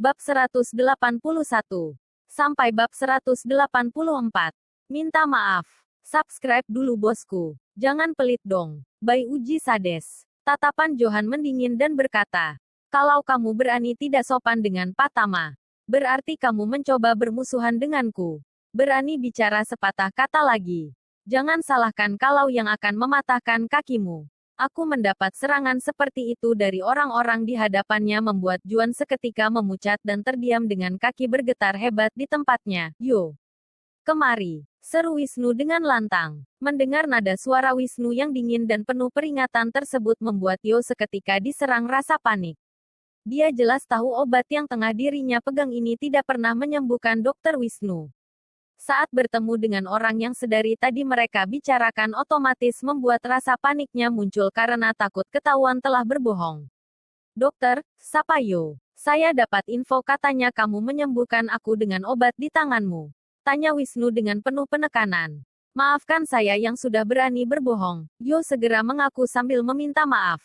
Bab 181. Sampai bab 184. Minta maaf. Subscribe dulu bosku. Jangan pelit dong. By Uji Sades. Tatapan Johan mendingin dan berkata, kalau kamu berani tidak sopan dengan Patama, berarti kamu mencoba bermusuhan denganku. Berani bicara sepatah kata lagi. Jangan salahkan kalau yang akan mematahkan kakimu. Aku mendapat serangan seperti itu dari orang-orang di hadapannya membuat Juan seketika memucat dan terdiam dengan kaki bergetar hebat di tempatnya. Yo! Kemari! Seru Wisnu dengan lantang. Mendengar nada suara Wisnu yang dingin dan penuh peringatan tersebut membuat Yo seketika diserang rasa panik. Dia jelas tahu obat yang tengah dirinya pegang ini tidak pernah menyembuhkan Dokter Wisnu. Saat bertemu dengan orang yang sedari tadi mereka bicarakan otomatis membuat rasa paniknya muncul karena takut ketahuan telah berbohong. Dokter, Sapayo, saya dapat info katanya kamu menyembuhkan aku dengan obat di tanganmu. Tanya Wisnu dengan penuh penekanan. Maafkan saya yang sudah berani berbohong. Yo segera mengaku sambil meminta maaf.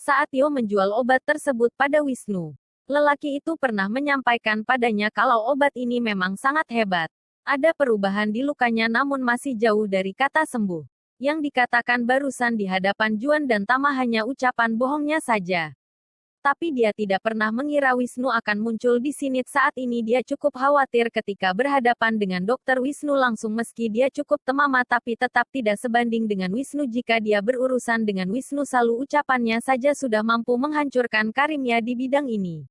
Saat Yo menjual obat tersebut pada Wisnu, lelaki itu pernah menyampaikan padanya kalau obat ini memang sangat hebat. Ada perubahan di lukanya namun masih jauh dari kata sembuh. Yang dikatakan barusan di hadapan Juan dan Tama hanya ucapan bohongnya saja. Tapi dia tidak pernah mengira Wisnu akan muncul di sini saat ini dia cukup khawatir ketika berhadapan dengan Dokter Wisnu langsung meski dia cukup temama tapi tetap tidak sebanding dengan Wisnu jika dia berurusan dengan Wisnu selalu ucapannya saja sudah mampu menghancurkan karirnya di bidang ini.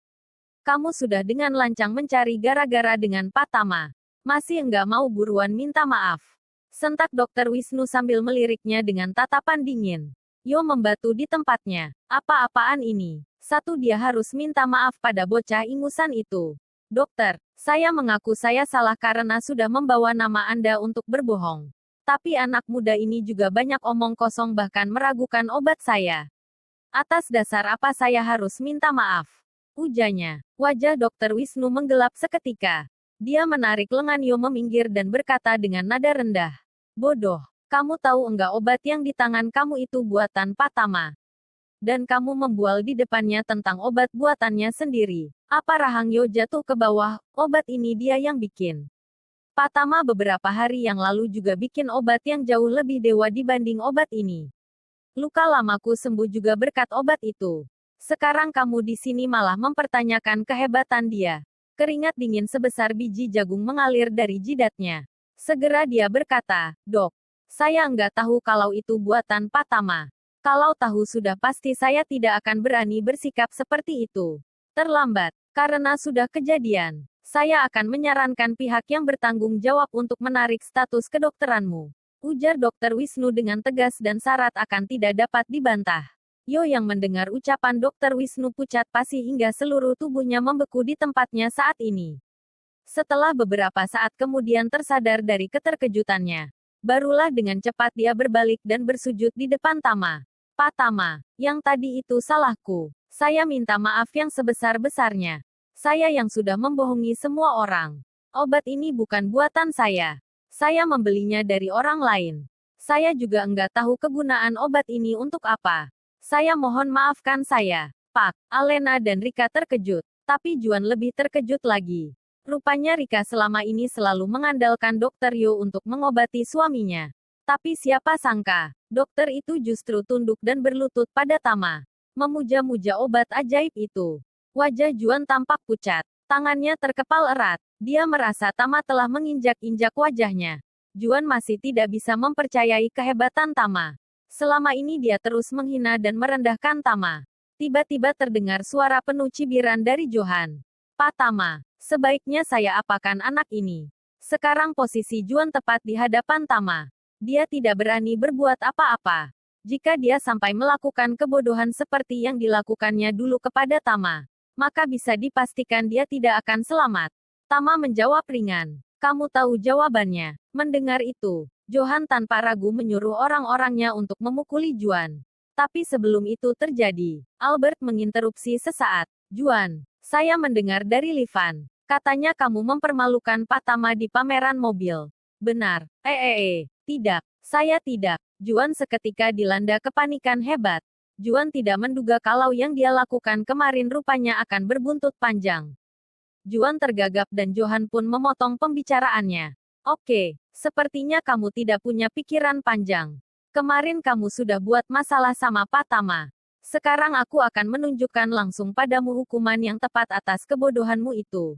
Kamu sudah dengan lancang mencari gara-gara dengan Patama. Masih enggak mau buruan minta maaf. Sentak Dokter Wisnu sambil meliriknya dengan tatapan dingin. Yo membatu di tempatnya. Apa-apaan ini? Satu dia harus minta maaf pada bocah ingusan itu. Dokter, saya mengaku saya salah karena sudah membawa nama Anda untuk berbohong. Tapi anak muda ini juga banyak omong kosong bahkan meragukan obat saya. Atas dasar apa saya harus minta maaf? Ujarnya. Wajah Dokter Wisnu menggelap seketika. Dia menarik lengan Yo meminggir dan berkata dengan nada rendah. Bodoh, kamu tahu enggak obat yang di tangan kamu itu buatan Patama? Dan kamu membual di depannya tentang obat buatannya sendiri. Apa rahang Yo jatuh ke bawah, obat ini dia yang bikin. Patama beberapa hari yang lalu juga bikin obat yang jauh lebih dewa dibanding obat ini. Luka lamaku sembuh juga berkat obat itu. Sekarang kamu di sini malah mempertanyakan kehebatan dia. Keringat dingin sebesar biji jagung mengalir dari jidatnya. Segera dia berkata, Dok, saya enggak tahu kalau itu buatan Patama. Kalau tahu sudah pasti saya tidak akan berani bersikap seperti itu. Terlambat, karena sudah kejadian. Saya akan menyarankan pihak yang bertanggung jawab untuk menarik status kedokteranmu. Ujar Dokter Wisnu dengan tegas dan syarat akan tidak dapat dibantah. Yo yang mendengar ucapan Dokter Wisnu pucat pasi hingga seluruh tubuhnya membeku di tempatnya saat ini. Setelah beberapa saat kemudian tersadar dari keterkejutannya. Barulah dengan cepat dia berbalik dan bersujud di depan Tama. Pak Tama, yang tadi itu salahku. Saya minta maaf yang sebesar-besarnya. Saya yang sudah membohongi semua orang. Obat ini bukan buatan saya. Saya membelinya dari orang lain. Saya juga enggak tahu kegunaan obat ini untuk apa. Saya mohon maafkan saya, Pak. Alena dan Rika terkejut. Tapi Juan lebih terkejut lagi. Rupanya Rika selama ini selalu mengandalkan Dokter Yo untuk mengobati suaminya. Tapi siapa sangka, dokter itu justru tunduk dan berlutut pada Tama. Memuja-muja obat ajaib itu. Wajah Juan tampak pucat. Tangannya terkepal erat. Dia merasa Tama telah menginjak-injak wajahnya. Juan masih tidak bisa mempercayai kehebatan Tama. Selama ini dia terus menghina dan merendahkan Tama. Tiba-tiba terdengar suara penuh cibiran dari Johan. Pak Tama, sebaiknya saya apakan anak ini. Sekarang posisi Juan tepat di hadapan Tama. Dia tidak berani berbuat apa-apa. Jika dia sampai melakukan kebodohan seperti yang dilakukannya dulu kepada Tama, maka bisa dipastikan dia tidak akan selamat. Tama menjawab ringan. Kamu tahu jawabannya. Mendengar itu, Johan tanpa ragu menyuruh orang-orangnya untuk memukuli Juan. Tapi sebelum itu terjadi, Albert menginterupsi sesaat. Juan, saya mendengar dari Livan. Katanya kamu mempermalukan Patama di pameran mobil. Benar. Tidak. Saya tidak. Juan seketika dilanda kepanikan hebat. Juan tidak menduga kalau yang dia lakukan kemarin rupanya akan berbuntut panjang. Juan tergagap dan Johan pun memotong pembicaraannya. Oke, sepertinya kamu tidak punya pikiran panjang. Kemarin kamu sudah buat masalah sama Pak Tama. Sekarang aku akan menunjukkan langsung padamu hukuman yang tepat atas kebodohanmu itu.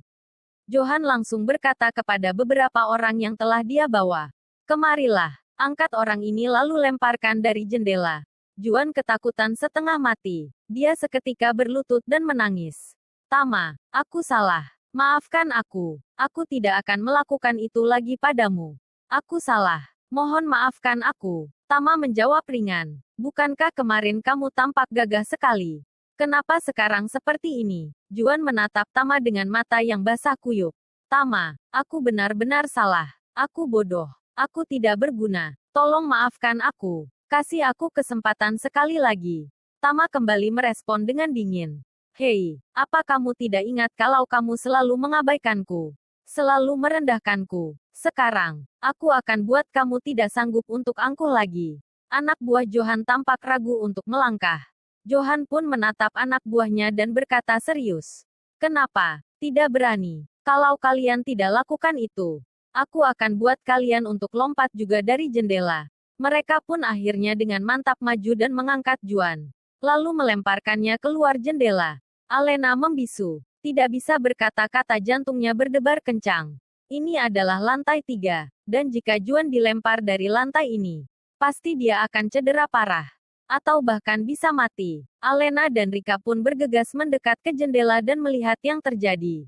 Johan langsung berkata kepada beberapa orang yang telah dia bawa. Kemarilah, angkat orang ini lalu lemparkan dari jendela. Juan ketakutan setengah mati. Dia seketika berlutut dan menangis. Tama, aku salah. Maafkan aku. Aku tidak akan melakukan itu lagi padamu. Aku salah. Mohon maafkan aku. Tama menjawab ringan. Bukankah kemarin kamu tampak gagah sekali? Kenapa sekarang seperti ini? Juan menatap Tama dengan mata yang basah kuyup. Tama, aku benar-benar salah. Aku bodoh. Aku tidak berguna. Tolong maafkan aku. Kasih aku kesempatan sekali lagi. Tama kembali merespon dengan dingin. Hei, apa kamu tidak ingat kalau kamu selalu mengabaikanku? Selalu merendahkanku. Sekarang, aku akan buat kamu tidak sanggup untuk angkuh lagi. Anak buah Johan tampak ragu untuk melangkah. Johan pun menatap anak buahnya dan berkata serius. Kenapa? Tidak berani. Kalau kalian tidak lakukan itu, aku akan buat kalian untuk lompat juga dari jendela. Mereka pun akhirnya dengan mantap maju dan mengangkat Juan. Lalu melemparkannya keluar jendela. Alena membisu. Tidak bisa berkata-kata, jantungnya berdebar kencang. Ini adalah lantai 3, dan jika Juan dilempar dari lantai ini, pasti dia akan cedera parah. Atau bahkan bisa mati. Alena dan Rika pun bergegas mendekat ke jendela dan melihat yang terjadi.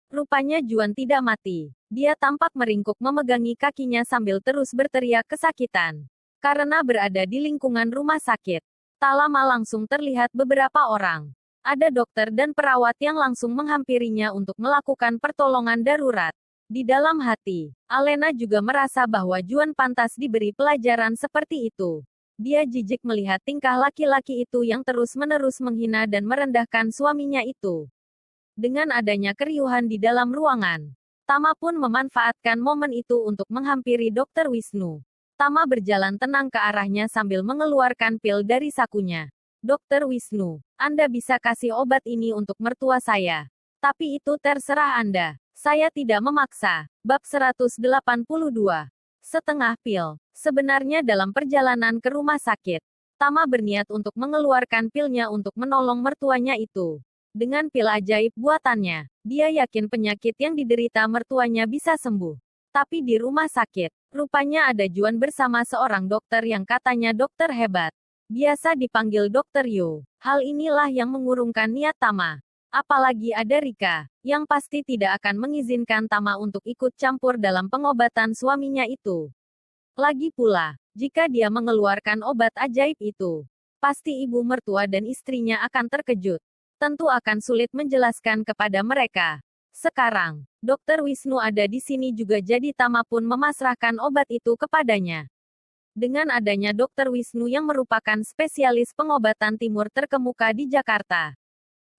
Rupanya Juan tidak mati. Dia tampak meringkuk memegangi kakinya sambil terus berteriak kesakitan. Karena berada di lingkungan rumah sakit, tak lama langsung terlihat beberapa orang. Ada dokter dan perawat yang langsung menghampirinya untuk melakukan pertolongan darurat. Di dalam hati, Alena juga merasa bahwa Juan pantas diberi pelajaran seperti itu. Dia jijik melihat tingkah laki-laki itu yang terus-menerus menghina dan merendahkan suaminya itu. Dengan adanya keriuhan di dalam ruangan, Tama pun memanfaatkan momen itu untuk menghampiri Dr. Wisnu. Tama berjalan tenang ke arahnya sambil mengeluarkan pil dari sakunya. Dr. Wisnu, Anda bisa kasih obat ini untuk mertua saya. Tapi itu terserah Anda. Saya tidak memaksa. Bab 182. Setengah pil. Sebenarnya dalam perjalanan ke rumah sakit, Tama berniat untuk mengeluarkan pilnya untuk menolong mertuanya itu. Dengan pil ajaib buatannya, dia yakin penyakit yang diderita mertuanya bisa sembuh. Tapi di rumah sakit, rupanya ada Juan bersama seorang dokter yang katanya dokter hebat. Biasa dipanggil Dokter Yo. Hal inilah yang mengurungkan niat Tama. Apalagi ada Rika, yang pasti tidak akan mengizinkan Tama untuk ikut campur dalam pengobatan suaminya itu. Lagi pula, jika dia mengeluarkan obat ajaib itu, pasti ibu mertua dan istrinya akan terkejut. Tentu akan sulit menjelaskan kepada mereka. Sekarang, Dokter Wisnu ada di sini juga, jadi Tama pun memasrahkan obat itu kepadanya. Dengan adanya Dr. Wisnu yang merupakan spesialis pengobatan timur terkemuka di Jakarta,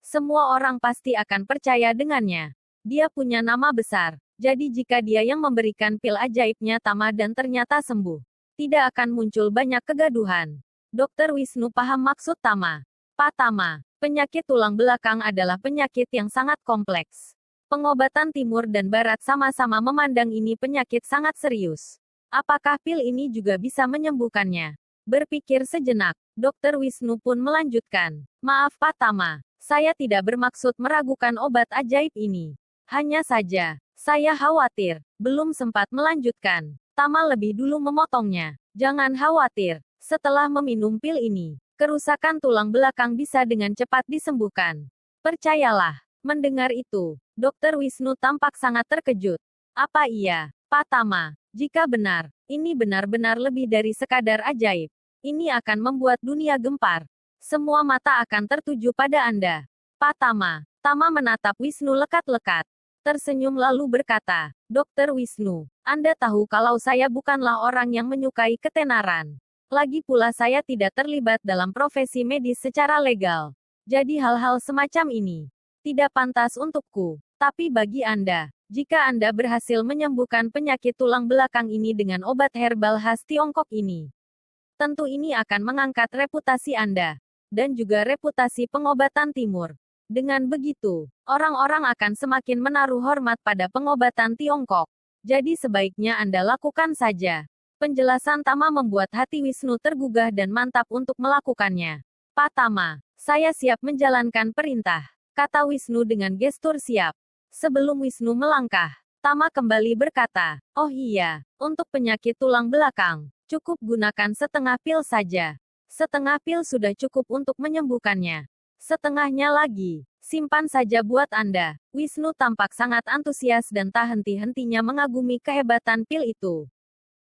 semua orang pasti akan percaya dengannya. Dia punya nama besar, jadi jika dia yang memberikan pil ajaibnya Tama dan ternyata sembuh, tidak akan muncul banyak kegaduhan. Dr. Wisnu paham maksud Tama. Pak Tama, penyakit tulang belakang adalah penyakit yang sangat kompleks. Pengobatan timur dan barat sama-sama memandang ini penyakit sangat serius. Apakah pil ini juga bisa menyembuhkannya? Berpikir sejenak, Dr. Wisnu pun melanjutkan. Maaf Pak Tama, saya tidak bermaksud meragukan obat ajaib ini. Hanya saja, saya khawatir. Belum sempat melanjutkan, Tama lebih dulu memotongnya. Jangan khawatir, setelah meminum pil ini, kerusakan tulang belakang bisa dengan cepat disembuhkan. Percayalah. Mendengar itu, Dr. Wisnu tampak sangat terkejut. Apa iya, Pak Tama? Jika benar, ini benar-benar lebih dari sekadar ajaib. Ini akan membuat dunia gempar. Semua mata akan tertuju pada Anda. Pak Tama. Tama menatap Wisnu lekat-lekat. Tersenyum lalu berkata, Dokter Wisnu, Anda tahu kalau saya bukanlah orang yang menyukai ketenaran. Lagi pula saya tidak terlibat dalam profesi medis secara legal. Jadi hal-hal semacam ini tidak pantas untukku. Tapi bagi Anda, jika Anda berhasil menyembuhkan penyakit tulang belakang ini dengan obat herbal khas Tiongkok ini, tentu ini akan mengangkat reputasi Anda, dan juga reputasi pengobatan timur. Dengan begitu, orang-orang akan semakin menaruh hormat pada pengobatan Tiongkok. Jadi sebaiknya Anda lakukan saja. Penjelasan Tama membuat hati Wisnu tergugah dan mantap untuk melakukannya. Pak Tama, saya siap menjalankan perintah, kata Wisnu dengan gestur siap. Sebelum Wisnu melangkah, Tama kembali berkata, oh iya, untuk penyakit tulang belakang, cukup gunakan setengah pil saja. Setengah pil sudah cukup untuk menyembuhkannya. Setengahnya lagi, simpan saja buat Anda. Wisnu tampak sangat antusias dan tak henti-hentinya mengagumi kehebatan pil itu.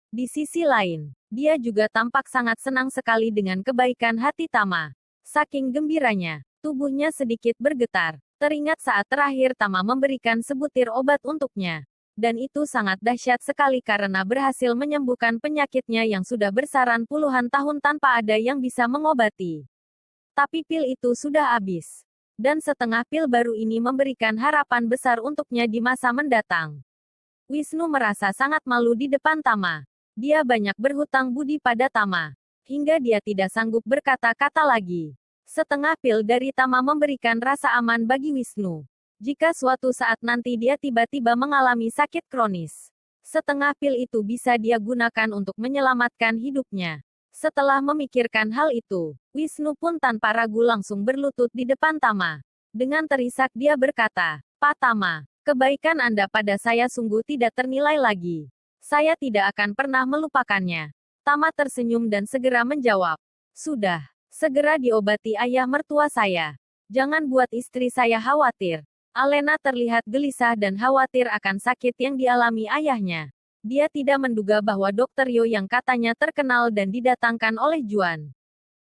Di sisi lain, dia juga tampak sangat senang sekali dengan kebaikan hati Tama. Saking gembiranya, tubuhnya sedikit bergetar. Teringat saat terakhir Tama memberikan sebutir obat untuknya. Dan itu sangat dahsyat sekali karena berhasil menyembuhkan penyakitnya yang sudah bersaran puluhan tahun tanpa ada yang bisa mengobati. Tapi pil itu sudah habis. Dan setengah pil baru ini memberikan harapan besar untuknya di masa mendatang. Wisnu merasa sangat malu di depan Tama. Dia banyak berhutang budi pada Tama. Hingga dia tidak sanggup berkata-kata lagi. Setengah pil dari Tama memberikan rasa aman bagi Wisnu. Jika suatu saat nanti dia tiba-tiba mengalami sakit kronis, setengah pil itu bisa dia gunakan untuk menyelamatkan hidupnya. Setelah memikirkan hal itu, Wisnu pun tanpa ragu langsung berlutut di depan Tama. Dengan terisak dia berkata, Pak Tama, kebaikan Anda pada saya sungguh tidak ternilai lagi. Saya tidak akan pernah melupakannya. Tama tersenyum dan segera menjawab, sudah, segera diobati ayah mertua saya. Jangan buat istri saya khawatir. Alena terlihat gelisah dan khawatir akan sakit yang dialami ayahnya. Dia tidak menduga bahwa Dr. Yo yang katanya terkenal dan didatangkan oleh Juan,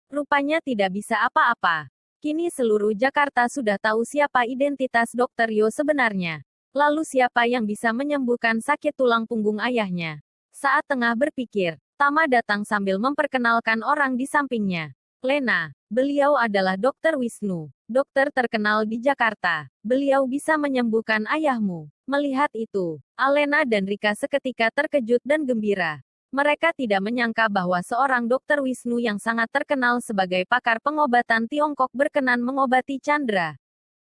rupanya tidak bisa apa-apa. Kini seluruh Jakarta sudah tahu siapa identitas Dr. Yo sebenarnya. Lalu siapa yang bisa menyembuhkan sakit tulang punggung ayahnya? Saat tengah berpikir, Tama datang sambil memperkenalkan orang di sampingnya. Lena, beliau adalah Dr. Wisnu, dokter terkenal di Jakarta. Beliau bisa menyembuhkan ayahmu. Melihat itu, Alena dan Rika seketika terkejut dan gembira. Mereka tidak menyangka bahwa seorang Dr. Wisnu yang sangat terkenal sebagai pakar pengobatan Tiongkok berkenan mengobati Chandra.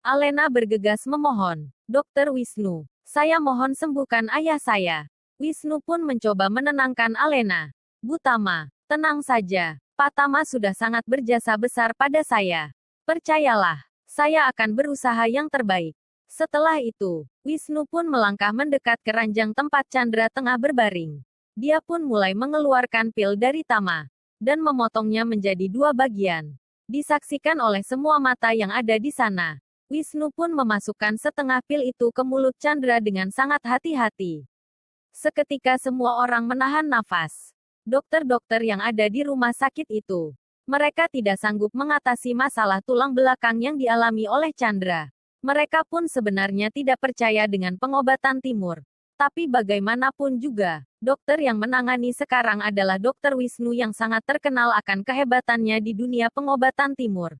Alena bergegas memohon, Dr. Wisnu, saya mohon sembuhkan ayah saya. Wisnu pun mencoba menenangkan Alena. Bu Tama, tenang saja. Pak Tama sudah sangat berjasa besar pada saya. Percayalah, saya akan berusaha yang terbaik. Setelah itu, Wisnu pun melangkah mendekat ke ranjang tempat Chandra tengah berbaring. Dia pun mulai mengeluarkan pil dari Tama, dan memotongnya menjadi dua bagian. Disaksikan oleh semua mata yang ada di sana. Wisnu pun memasukkan setengah pil itu ke mulut Chandra dengan sangat hati-hati. Seketika semua orang menahan nafas. Dokter-dokter yang ada di rumah sakit itu, mereka tidak sanggup mengatasi masalah tulang belakang yang dialami oleh Chandra. Mereka pun sebenarnya tidak percaya dengan pengobatan timur. Tapi bagaimanapun juga, dokter yang menangani sekarang adalah Dr. Wisnu yang sangat terkenal akan kehebatannya di dunia pengobatan timur.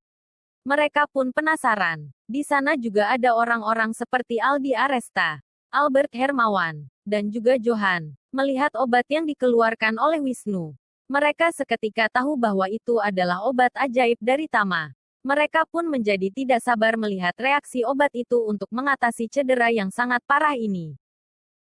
Mereka pun penasaran. Di sana juga ada orang-orang seperti Aldi Aresta, Albert Hermawan, dan juga Johan. Melihat obat yang dikeluarkan oleh Wisnu, mereka seketika tahu bahwa itu adalah obat ajaib dari Tama. Mereka pun menjadi tidak sabar melihat reaksi obat itu untuk mengatasi cedera yang sangat parah ini.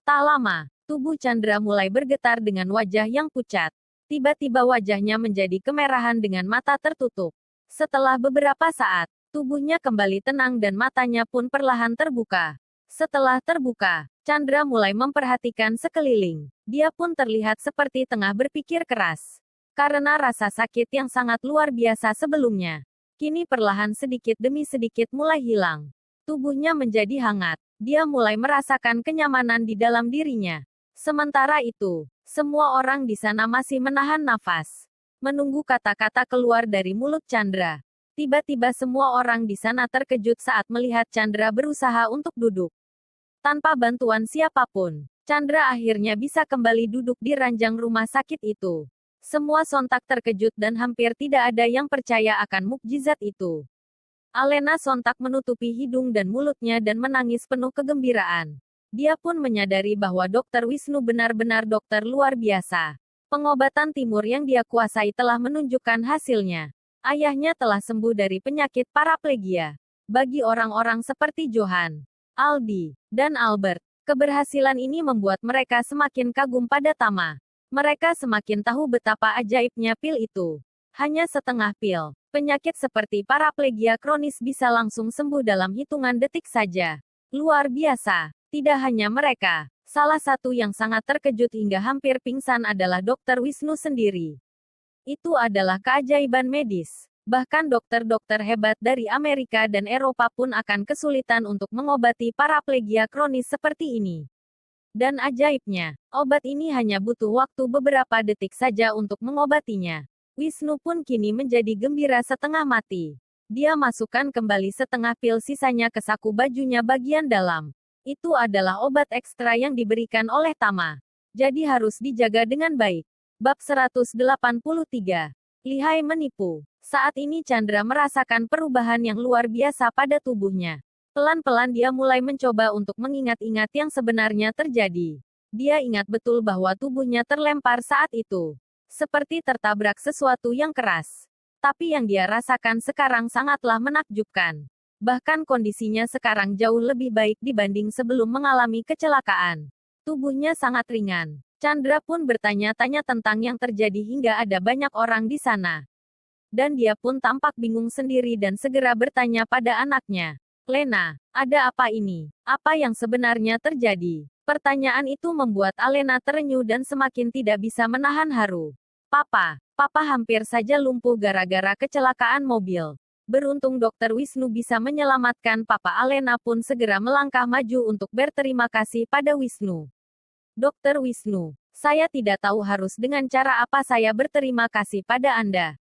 Tak lama, tubuh Chandra mulai bergetar dengan wajah yang pucat. Tiba-tiba wajahnya menjadi kemerahan dengan mata tertutup. Setelah beberapa saat, tubuhnya kembali tenang dan matanya pun perlahan terbuka. Setelah terbuka, Chandra mulai memperhatikan sekeliling. Dia pun terlihat seperti tengah berpikir keras. Karena rasa sakit yang sangat luar biasa sebelumnya, kini perlahan sedikit demi sedikit mulai hilang. Tubuhnya menjadi hangat. Dia mulai merasakan kenyamanan di dalam dirinya. Sementara itu, semua orang di sana masih menahan nafas, menunggu kata-kata keluar dari mulut Chandra. Tiba-tiba semua orang di sana terkejut saat melihat Chandra berusaha untuk duduk. Tanpa bantuan siapapun, Chandra akhirnya bisa kembali duduk di ranjang rumah sakit itu. Semua sontak terkejut dan hampir tidak ada yang percaya akan mukjizat itu. Alena sontak menutupi hidung dan mulutnya dan menangis penuh kegembiraan. Dia pun menyadari bahwa Dr. Wisnu benar-benar dokter luar biasa. Pengobatan timur yang dia kuasai telah menunjukkan hasilnya. Ayahnya telah sembuh dari penyakit paraplegia. Bagi orang-orang seperti Johan, Aldi, dan Albert, keberhasilan ini membuat mereka semakin kagum pada Tama. Mereka semakin tahu betapa ajaibnya pil itu. Hanya setengah pil, penyakit seperti paraplegia kronis bisa langsung sembuh dalam hitungan detik saja. Luar biasa. Tidak hanya mereka. Salah satu yang sangat terkejut hingga hampir pingsan adalah Dr. Wisnu sendiri. Itu adalah keajaiban medis. Bahkan dokter-dokter hebat dari Amerika dan Eropa pun akan kesulitan untuk mengobati paraplegia kronis seperti ini. Dan ajaibnya, obat ini hanya butuh waktu beberapa detik saja untuk mengobatinya. Wisnu pun kini menjadi gembira setengah mati. Dia masukkan kembali setengah pil sisanya ke saku bajunya bagian dalam. Itu adalah obat ekstra yang diberikan oleh Tama. Jadi harus dijaga dengan baik. Bab 183. Lihai menipu. Saat ini Chandra merasakan perubahan yang luar biasa pada tubuhnya. Pelan-pelan dia mulai mencoba untuk mengingat-ingat yang sebenarnya terjadi. Dia ingat betul bahwa tubuhnya terlempar saat itu. Seperti tertabrak sesuatu yang keras. Tapi yang dia rasakan sekarang sangatlah menakjubkan. Bahkan kondisinya sekarang jauh lebih baik dibanding sebelum mengalami kecelakaan. Tubuhnya sangat ringan. Chandra pun bertanya-tanya tentang yang terjadi hingga ada banyak orang di sana. Dan dia pun tampak bingung sendiri dan segera bertanya pada anaknya. Lena, ada apa ini? Apa yang sebenarnya terjadi? Pertanyaan itu membuat Alena terenyuh dan semakin tidak bisa menahan haru. Papa hampir saja lumpuh gara-gara kecelakaan mobil. Beruntung Dr. Wisnu bisa menyelamatkan Papa. Alena pun segera melangkah maju untuk berterima kasih pada Wisnu. Dr. Wisnu, saya tidak tahu harus dengan cara apa saya berterima kasih pada Anda.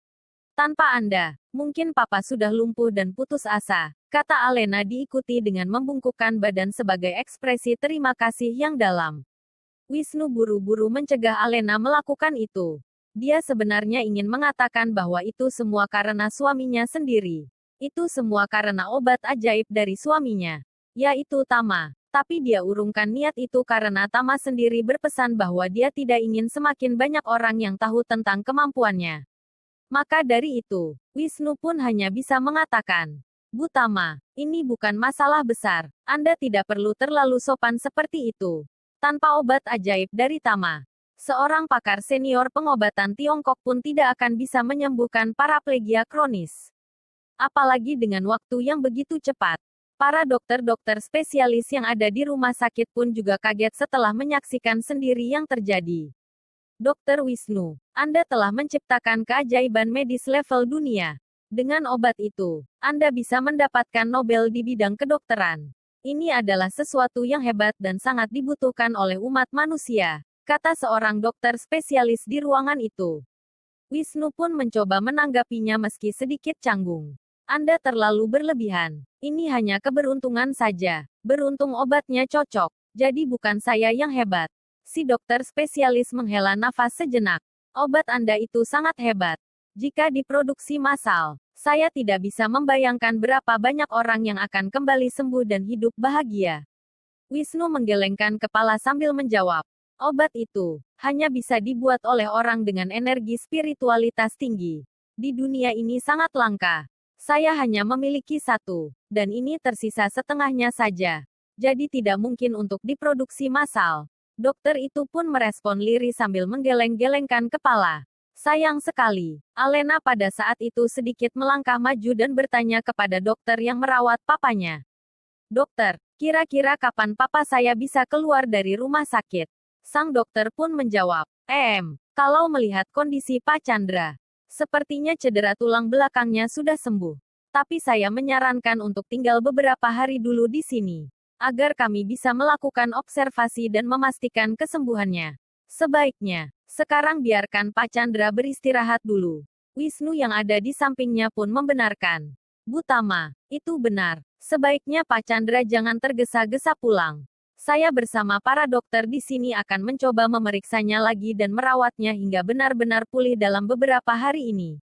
Tanpa Anda, mungkin Papa sudah lumpuh dan putus asa, kata Alena diikuti dengan membungkukkan badan sebagai ekspresi terima kasih yang dalam. Wisnu buru-buru mencegah Alena melakukan itu. Dia sebenarnya ingin mengatakan bahwa itu semua karena suaminya sendiri. Itu semua karena obat ajaib dari suaminya, yaitu Tama. Tapi dia urungkan niat itu karena Tama sendiri berpesan bahwa dia tidak ingin semakin banyak orang yang tahu tentang kemampuannya. Maka dari itu, Wisnu pun hanya bisa mengatakan, Bu Tama, ini bukan masalah besar. Anda tidak perlu terlalu sopan seperti itu. Tanpa obat ajaib dari Tama, seorang pakar senior pengobatan Tiongkok pun tidak akan bisa menyembuhkan paraplegia kronis. Apalagi dengan waktu yang begitu cepat. Para dokter-dokter spesialis yang ada di rumah sakit pun juga kaget setelah menyaksikan sendiri yang terjadi. Dr. Wisnu, Anda telah menciptakan keajaiban medis level dunia. Dengan obat itu, Anda bisa mendapatkan Nobel di bidang kedokteran. Ini adalah sesuatu yang hebat dan sangat dibutuhkan oleh umat manusia, kata seorang dokter spesialis di ruangan itu. Wisnu pun mencoba menanggapinya meski sedikit canggung. Anda terlalu berlebihan. Ini hanya keberuntungan saja. Beruntung obatnya cocok. Jadi bukan saya yang hebat. Si dokter spesialis menghela nafas sejenak. Obat Anda itu sangat hebat. Jika diproduksi massal, saya tidak bisa membayangkan berapa banyak orang yang akan kembali sembuh dan hidup bahagia. Wisnu menggelengkan kepala sambil menjawab. Obat itu hanya bisa dibuat oleh orang dengan energi spiritualitas tinggi. Di dunia ini sangat langka. Saya hanya memiliki satu, dan ini tersisa setengahnya saja. Jadi tidak mungkin untuk diproduksi massal. Dokter itu pun merespon lirih sambil menggeleng-gelengkan kepala. Sayang sekali. Alena pada saat itu sedikit melangkah maju dan bertanya kepada dokter yang merawat papanya. Dokter, kira-kira kapan papa saya bisa keluar dari rumah sakit? Sang dokter pun menjawab, kalau melihat kondisi Pak Chandra, sepertinya cedera tulang belakangnya sudah sembuh. Tapi saya menyarankan untuk tinggal beberapa hari dulu di sini, agar kami bisa melakukan observasi dan memastikan kesembuhannya. Sebaiknya, sekarang biarkan Pak Chandra beristirahat dulu. Wisnu yang ada di sampingnya pun membenarkan. Bu Tama, itu benar. Sebaiknya Pak Chandra jangan tergesa-gesa pulang. Saya bersama para dokter di sini akan mencoba memeriksanya lagi dan merawatnya hingga benar-benar pulih dalam beberapa hari ini.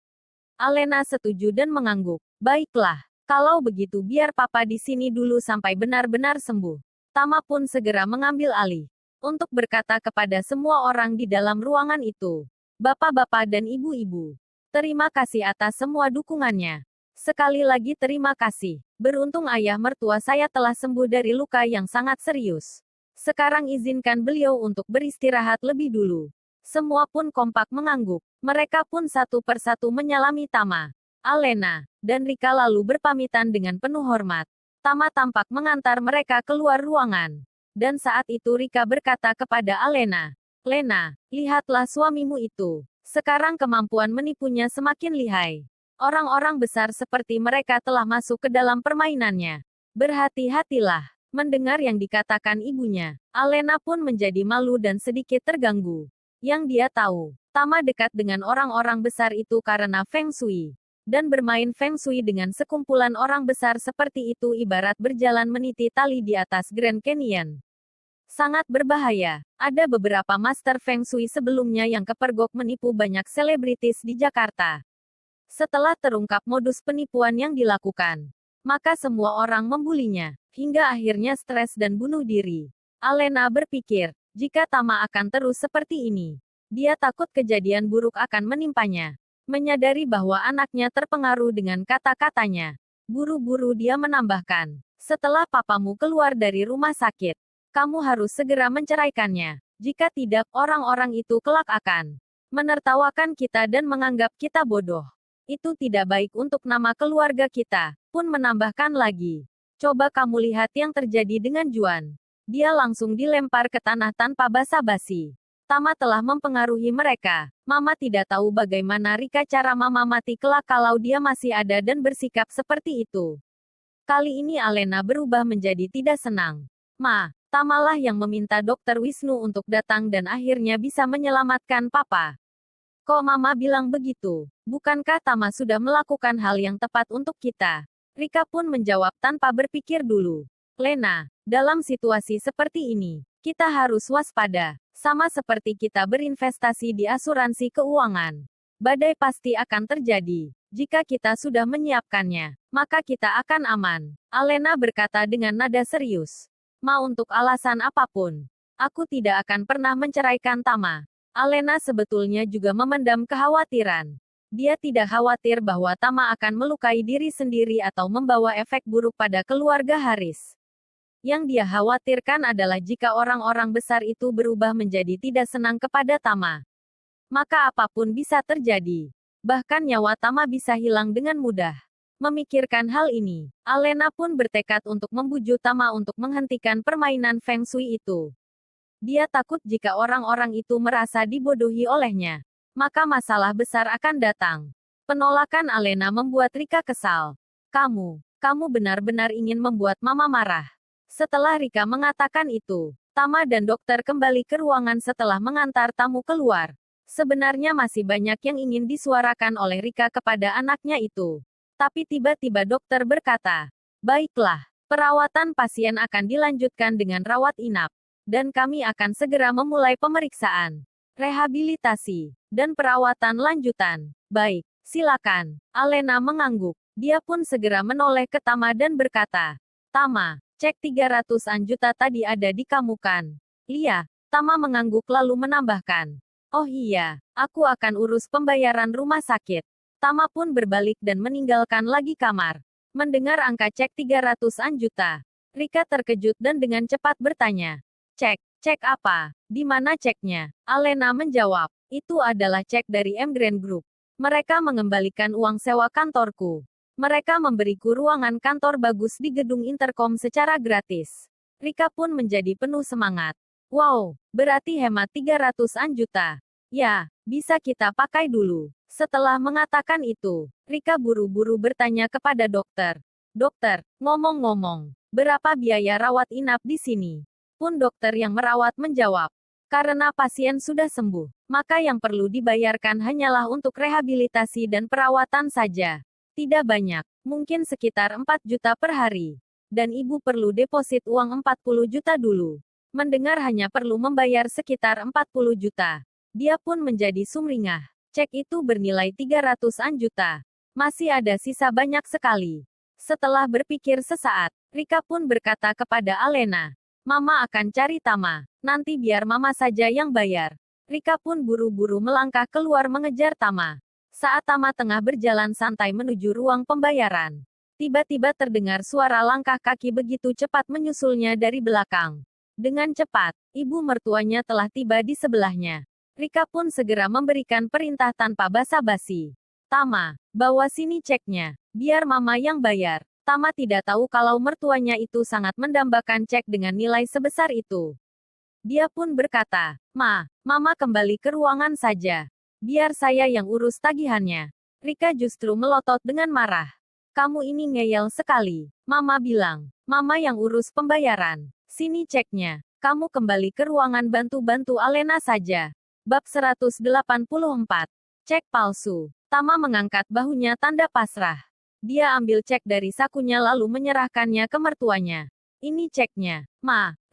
Alena setuju dan mengangguk. Baiklah. Kalau begitu biar papa di sini dulu sampai benar-benar sembuh. Tama pun segera mengambil alih. Untuk berkata kepada semua orang di dalam ruangan itu. Bapak-bapak dan ibu-ibu. Terima kasih atas semua dukungannya. Sekali lagi terima kasih. Beruntung ayah mertua saya telah sembuh dari luka yang sangat serius. Sekarang izinkan beliau untuk beristirahat lebih dulu. Semua pun kompak mengangguk. Mereka pun satu persatu menyalami Tama, Alena, dan Rika lalu berpamitan dengan penuh hormat. Tama tampak mengantar mereka keluar ruangan. Dan saat itu Rika berkata kepada Alena, Lena, lihatlah suamimu itu. Sekarang kemampuan menipunya semakin lihai. Orang-orang besar seperti mereka telah masuk ke dalam permainannya. Berhati-hatilah. Mendengar yang dikatakan ibunya, Alena pun menjadi malu dan sedikit terganggu. Yang dia tahu, Tama dekat dengan orang-orang besar itu karena Feng Shui. Dan bermain Feng Shui dengan sekumpulan orang besar seperti itu ibarat berjalan meniti tali di atas Grand Canyon. Sangat berbahaya. Ada beberapa master Feng Shui sebelumnya yang kepergok menipu banyak selebritis di Jakarta. Setelah terungkap modus penipuan yang dilakukan, maka semua orang membulinya, hingga akhirnya stres dan bunuh diri. Alena berpikir, jika Tama akan terus seperti ini, dia takut kejadian buruk akan menimpanya. Menyadari bahwa anaknya terpengaruh dengan kata-katanya, buru-buru dia menambahkan, setelah papamu keluar dari rumah sakit, kamu harus segera menceraikannya. Jika tidak, orang-orang itu kelak akan menertawakan kita dan menganggap kita bodoh. Itu tidak baik untuk nama keluarga kita, pun menambahkan lagi. Coba kamu lihat yang terjadi dengan Juan. Dia langsung dilempar ke tanah tanpa basa-basi. Tama telah mempengaruhi mereka. Mama tidak tahu bagaimana Rika cara Mama mati kelak kalau dia masih ada dan bersikap seperti itu. Kali ini Alena berubah menjadi tidak senang. Ma, Tamalah yang meminta Dokter Wisnu untuk datang dan akhirnya bisa menyelamatkan Papa. Kok Mama bilang begitu? Bukankah Tama sudah melakukan hal yang tepat untuk kita? Rika pun menjawab tanpa berpikir dulu. Lena, dalam situasi seperti ini, kita harus waspada. Sama seperti kita berinvestasi di asuransi keuangan. Badai pasti akan terjadi. Jika kita sudah menyiapkannya, maka kita akan aman. Alena berkata dengan nada serius. Ma, untuk alasan apapun, aku tidak akan pernah menceraikan Tama. Alena sebetulnya juga memendam kekhawatiran. Dia tidak khawatir bahwa Tama akan melukai diri sendiri atau membawa efek buruk pada keluarga Haris. Yang dia khawatirkan adalah jika orang-orang besar itu berubah menjadi tidak senang kepada Tama. Maka apapun bisa terjadi. Bahkan nyawa Tama bisa hilang dengan mudah. Memikirkan hal ini, Alena pun bertekad untuk membujuk Tama untuk menghentikan permainan Feng Shui itu. Dia takut jika orang-orang itu merasa dibodohi olehnya, maka masalah besar akan datang. Penolakan Alena membuat Rika kesal. Kamu benar-benar ingin membuat Mama marah. Setelah Rika mengatakan itu, Tama dan dokter kembali ke ruangan setelah mengantar tamu keluar. Sebenarnya masih banyak yang ingin disuarakan oleh Rika kepada anaknya itu. Tapi tiba-tiba dokter berkata, baiklah, perawatan pasien akan dilanjutkan dengan rawat inap. Dan kami akan segera memulai pemeriksaan, rehabilitasi, dan perawatan lanjutan. Baik, silakan. Alena mengangguk. Dia pun segera menoleh ke Tama dan berkata, Tama, cek 300-an juta tadi ada di kamu kan? Iya. Tama mengangguk lalu menambahkan, oh iya, aku akan urus pembayaran rumah sakit. Tama pun berbalik dan meninggalkan lagi kamar. Mendengar angka cek 300-an juta, Rika terkejut dan dengan cepat bertanya, cek apa? Di mana ceknya? Alena menjawab, itu adalah cek dari M Grand Group. Mereka mengembalikan uang sewa kantorku. Mereka memberiku ruangan kantor bagus di gedung Intercom secara gratis. Rika pun menjadi penuh semangat. Wow, berarti hemat 300-an juta. Ya, bisa kita pakai dulu. Setelah mengatakan itu, Rika buru-buru bertanya kepada dokter. Dokter, ngomong-ngomong, berapa biaya rawat inap di sini? Pun dokter yang merawat menjawab, karena pasien sudah sembuh, maka yang perlu dibayarkan hanyalah untuk rehabilitasi dan perawatan saja. Tidak banyak, mungkin sekitar 4 juta per hari. Dan ibu perlu deposit uang 40 juta dulu. Mendengar hanya perlu membayar sekitar 40 juta. Dia pun menjadi sumringah. Cek itu bernilai 300-an juta. Masih ada sisa banyak sekali. Setelah berpikir sesaat, Rika pun berkata kepada Alena, Mama akan cari Tama. Nanti biar Mama saja yang bayar. Rika pun buru-buru melangkah keluar mengejar Tama. Saat Tama tengah berjalan santai menuju ruang pembayaran, tiba-tiba terdengar suara langkah kaki begitu cepat menyusulnya dari belakang. Dengan cepat, ibu mertuanya telah tiba di sebelahnya. Rika pun segera memberikan perintah tanpa basa-basi. Tama, bawa sini ceknya. Biar mama yang bayar. Tama tidak tahu kalau mertuanya itu sangat mendambakan cek dengan nilai sebesar itu. Dia pun berkata, Mama kembali ke ruangan saja. Biar saya yang urus tagihannya. Rika justru melotot dengan marah. Kamu ini ngeyel sekali. Mama bilang, Mama yang urus pembayaran. Sini ceknya. Kamu kembali ke ruangan bantu-bantu Alena saja. Bab 184. Cek palsu. Tama mengangkat bahunya tanda pasrah. Dia ambil cek dari sakunya lalu menyerahkannya ke mertuanya. Ini ceknya.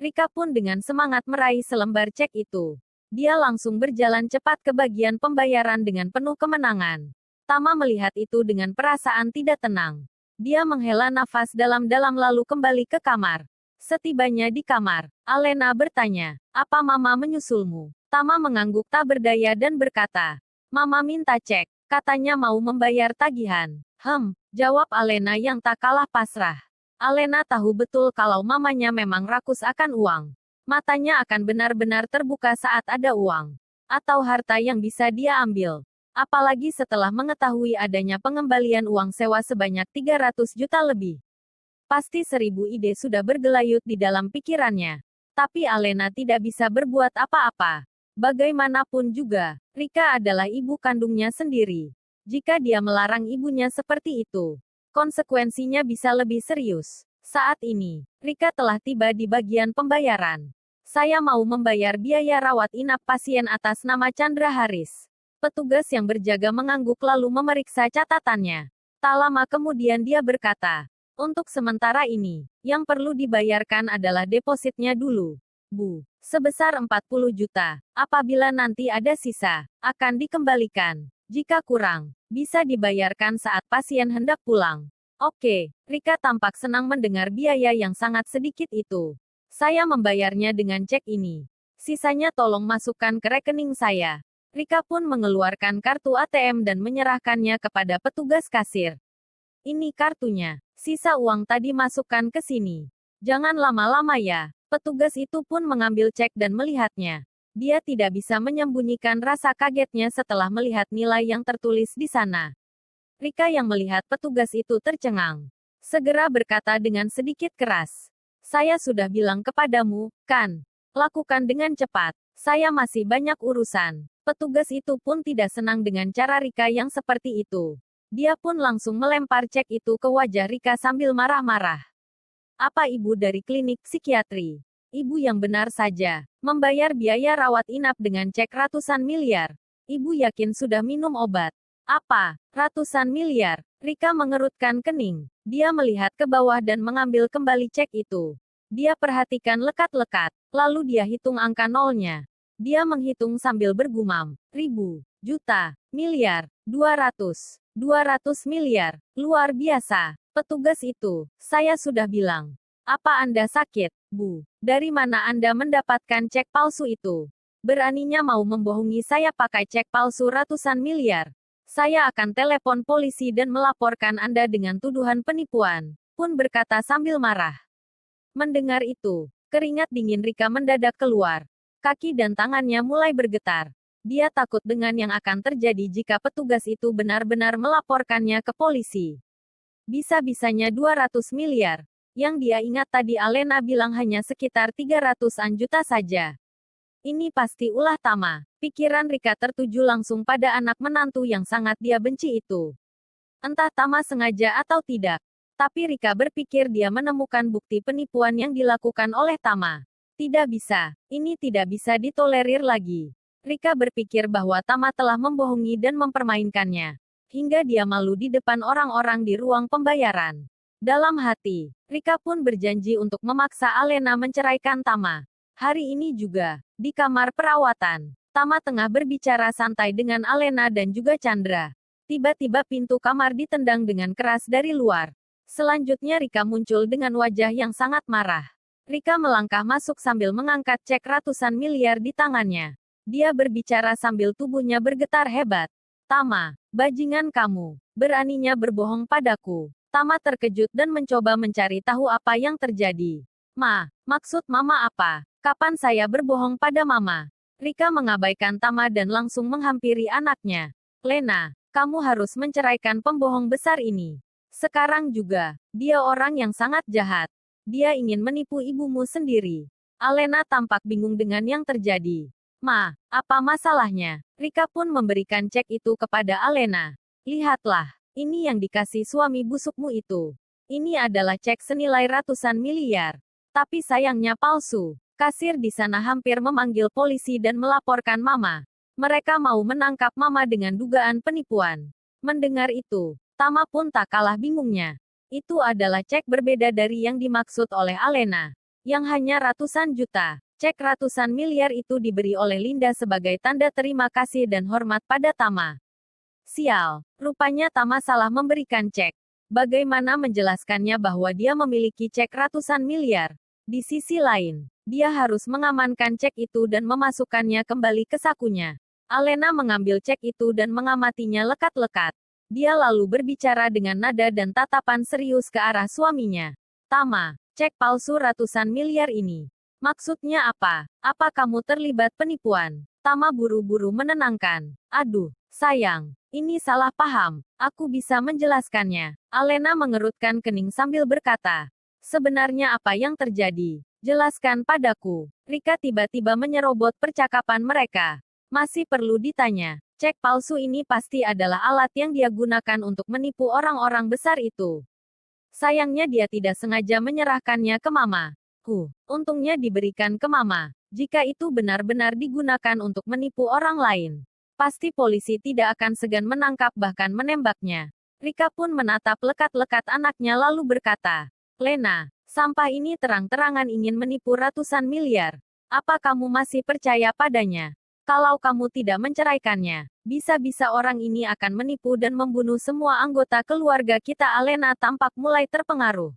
Rika pun dengan semangat meraih selembar cek itu. Dia langsung berjalan cepat ke bagian pembayaran dengan penuh kemenangan. Tama melihat itu dengan perasaan tidak tenang. Dia menghela nafas dalam-dalam lalu kembali ke kamar. Setibanya di kamar, Alena bertanya, apa mama menyusulmu? Tama mengangguk tak berdaya dan berkata, Mama minta cek, katanya mau membayar tagihan. Jawab Alena yang tak kalah pasrah. Alena tahu betul kalau mamanya memang rakus akan uang. Matanya akan benar-benar terbuka saat ada uang. Atau harta yang bisa dia ambil. Apalagi setelah mengetahui adanya pengembalian uang sewa sebanyak 300 juta lebih. Pasti 1000 ide sudah bergelayut di dalam pikirannya. Tapi Alena tidak bisa berbuat apa-apa. Bagaimanapun juga, Rika adalah ibu kandungnya sendiri. Jika dia melarang ibunya seperti itu, konsekuensinya bisa lebih serius. Saat ini, Rika telah tiba di bagian pembayaran. Saya mau membayar biaya rawat inap pasien atas nama Chandra Haris. Petugas yang berjaga mengangguk lalu memeriksa catatannya. Tak lama kemudian dia berkata, untuk sementara ini, yang perlu dibayarkan adalah depositnya dulu. Bu, sebesar 40 juta. Apabila nanti ada sisa, akan dikembalikan. Jika kurang, bisa dibayarkan saat pasien hendak pulang. Oke, Rika tampak senang mendengar biaya yang sangat sedikit itu. Saya membayarnya dengan cek ini. Sisanya tolong masukkan ke rekening saya. Rika pun mengeluarkan kartu ATM dan menyerahkannya kepada petugas kasir. Ini kartunya. Sisa uang tadi masukkan ke sini. Jangan lama-lama ya. Petugas itu pun mengambil cek dan melihatnya. Dia tidak bisa menyembunyikan rasa kagetnya setelah melihat nilai yang tertulis di sana. Rika yang melihat petugas itu tercengang. Segera berkata dengan sedikit keras. Saya sudah bilang kepadamu, kan? Lakukan dengan cepat. Saya masih banyak urusan. Petugas itu pun tidak senang dengan cara Rika yang seperti itu. Dia pun langsung melempar cek itu ke wajah Rika sambil marah-marah. Apa ibu dari klinik psikiatri? Ibu yang benar saja, membayar biaya rawat inap dengan cek ratusan miliar. Ibu yakin sudah minum obat. Apa? Ratusan miliar? Rika mengerutkan kening. Dia melihat ke bawah dan mengambil kembali cek itu. Dia perhatikan lekat-lekat, lalu dia hitung angka nolnya. Dia menghitung sambil bergumam. 1000, juta, miliar, 200 miliar. Luar biasa. Petugas itu, saya sudah bilang. Apa Anda sakit, Bu? Dari mana Anda mendapatkan cek palsu itu? Beraninya mau membohongi saya pakai cek palsu ratusan miliar. Saya akan telepon polisi dan melaporkan Anda dengan tuduhan penipuan, pun berkata sambil marah. Mendengar itu, keringat dingin Rika mendadak keluar. Kaki dan tangannya mulai bergetar. Dia takut dengan yang akan terjadi jika petugas itu benar-benar melaporkannya ke polisi. Bisa-bisanya 200 miliar. Yang dia ingat tadi Alena bilang hanya sekitar 300-an juta saja. Ini pasti ulah Tama. Pikiran Rika tertuju langsung pada anak menantu yang sangat dia benci itu. Entah Tama sengaja atau tidak. Tapi Rika berpikir dia menemukan bukti penipuan yang dilakukan oleh Tama. Tidak bisa. Ini tidak bisa ditolerir lagi. Rika berpikir bahwa Tama telah membohongi dan mempermainkannya. Hingga dia malu di depan orang-orang di ruang pembayaran. Dalam hati, Rika pun berjanji untuk memaksa Alena menceraikan Tama. Hari ini juga, di kamar perawatan, Tama tengah berbicara santai dengan Alena dan juga Chandra. Tiba-tiba pintu kamar ditendang dengan keras dari luar. Selanjutnya Rika muncul dengan wajah yang sangat marah. Rika melangkah masuk sambil mengangkat cek ratusan miliar di tangannya. Dia berbicara sambil tubuhnya bergetar hebat. Tama, bajingan kamu, beraninya berbohong padaku. Tama terkejut dan mencoba mencari tahu apa yang terjadi. Maksud Mama apa? Kapan saya berbohong pada Mama? Rika mengabaikan Tama dan langsung menghampiri anaknya. Lena, kamu harus menceraikan pembohong besar ini. Sekarang juga, dia orang yang sangat jahat. Dia ingin menipu ibumu sendiri. Alena tampak bingung dengan yang terjadi. Apa masalahnya? Rika pun memberikan cek itu kepada Alena. Lihatlah, ini yang dikasih suami busukmu itu. Ini adalah cek senilai ratusan miliar. Tapi sayangnya palsu. Kasir di sana hampir memanggil polisi dan melaporkan Mama. Mereka mau menangkap Mama dengan dugaan penipuan. Mendengar itu, Tama pun tak kalah bingungnya. Itu adalah cek berbeda dari yang dimaksud oleh Alena. Yang hanya ratusan juta. Cek ratusan miliar itu diberi oleh Linda sebagai tanda terima kasih dan hormat pada Tama. Sial, rupanya Tama salah memberikan cek. Bagaimana menjelaskannya bahwa dia memiliki cek ratusan miliar? Di sisi lain, dia harus mengamankan cek itu dan memasukkannya kembali ke sakunya. Alena mengambil cek itu dan mengamatinya lekat-lekat. Dia lalu berbicara dengan nada dan tatapan serius ke arah suaminya. Tama, cek palsu ratusan miliar ini. Maksudnya apa? Apa kamu terlibat penipuan? Tama buru-buru menenangkan. Aduh, sayang, ini salah paham. Aku bisa menjelaskannya. Alena mengerutkan kening sambil berkata. Sebenarnya apa yang terjadi? Jelaskan padaku. Rika tiba-tiba menyerobot percakapan mereka. Masih perlu ditanya. Cek palsu ini pasti adalah alat yang dia gunakan untuk menipu orang-orang besar itu. Sayangnya dia tidak sengaja menyerahkannya ke Mama. Untungnya diberikan ke Mama. Jika itu benar-benar digunakan untuk menipu orang lain, pasti polisi tidak akan segan menangkap bahkan menembaknya. Rika pun menatap lekat-lekat anaknya lalu berkata, Lena, sampah ini terang-terangan ingin menipu ratusan miliar. Apa kamu masih percaya padanya? Kalau kamu tidak menceraikannya, bisa-bisa orang ini akan menipu dan membunuh semua anggota keluarga kita. Alena tampak mulai terpengaruh.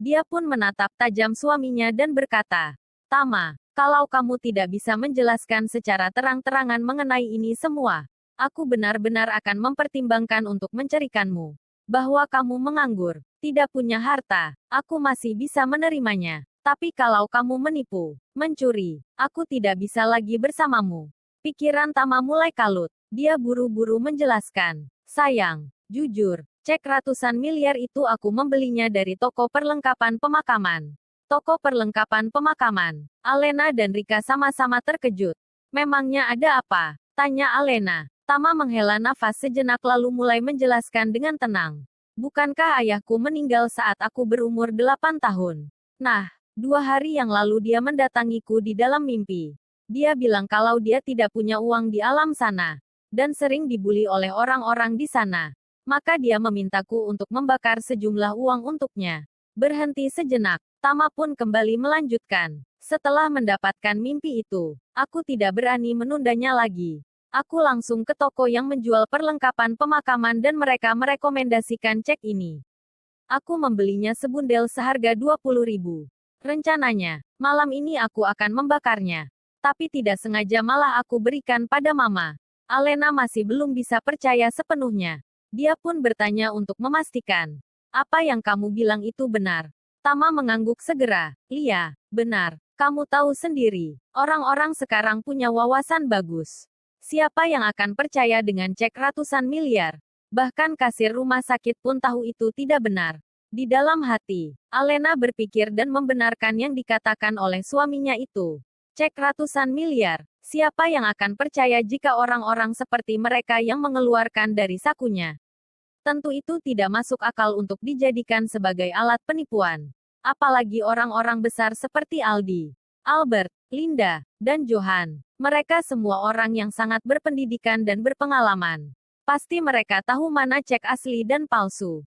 Dia pun menatap tajam suaminya dan berkata, Tama, kalau kamu tidak bisa menjelaskan secara terang-terangan mengenai ini semua, aku benar-benar akan mempertimbangkan untuk menceraikanmu. Bahwa kamu menganggur, tidak punya harta, aku masih bisa menerimanya. Tapi kalau kamu menipu, mencuri, aku tidak bisa lagi bersamamu. Pikiran Tama mulai kalut. Dia buru-buru menjelaskan. Sayang, jujur, cek ratusan miliar itu aku membelinya dari toko perlengkapan pemakaman. Toko perlengkapan pemakaman. Alena dan Rika sama-sama terkejut. Memangnya ada apa? Tanya Alena. Tama menghela nafas sejenak lalu mulai menjelaskan dengan tenang. Bukankah ayahku meninggal saat aku berumur 8 tahun? Nah, 2 hari yang lalu dia mendatangiku di dalam mimpi. Dia bilang kalau dia tidak punya uang di alam sana. Dan sering dibuli oleh orang-orang di sana. Maka dia memintaku untuk membakar sejumlah uang untuknya. Berhenti sejenak, Tama pun kembali melanjutkan. Setelah mendapatkan mimpi itu, aku tidak berani menundanya lagi. Aku langsung ke toko yang menjual perlengkapan pemakaman dan mereka merekomendasikan cek ini. Aku membelinya sebundel seharga 20.000. Rencananya, malam ini aku akan membakarnya. Tapi tidak sengaja malah aku berikan pada Mama. Alena masih belum bisa percaya sepenuhnya. Dia pun bertanya untuk memastikan. Apa yang kamu bilang itu benar? Tama mengangguk segera. Iya, benar. Kamu tahu sendiri, orang-orang sekarang punya wawasan bagus. Siapa yang akan percaya dengan cek ratusan miliar? Bahkan kasir rumah sakit pun tahu itu tidak benar. Di dalam hati, Alena berpikir dan membenarkan yang dikatakan oleh suaminya itu. Cek ratusan miliar. Siapa yang akan percaya jika orang-orang seperti mereka yang mengeluarkan dari sakunya? Tentu itu tidak masuk akal untuk dijadikan sebagai alat penipuan. Apalagi orang-orang besar seperti Aldi, Albert, Linda, dan Johan. Mereka semua orang yang sangat berpendidikan dan berpengalaman. Pasti mereka tahu mana cek asli dan palsu.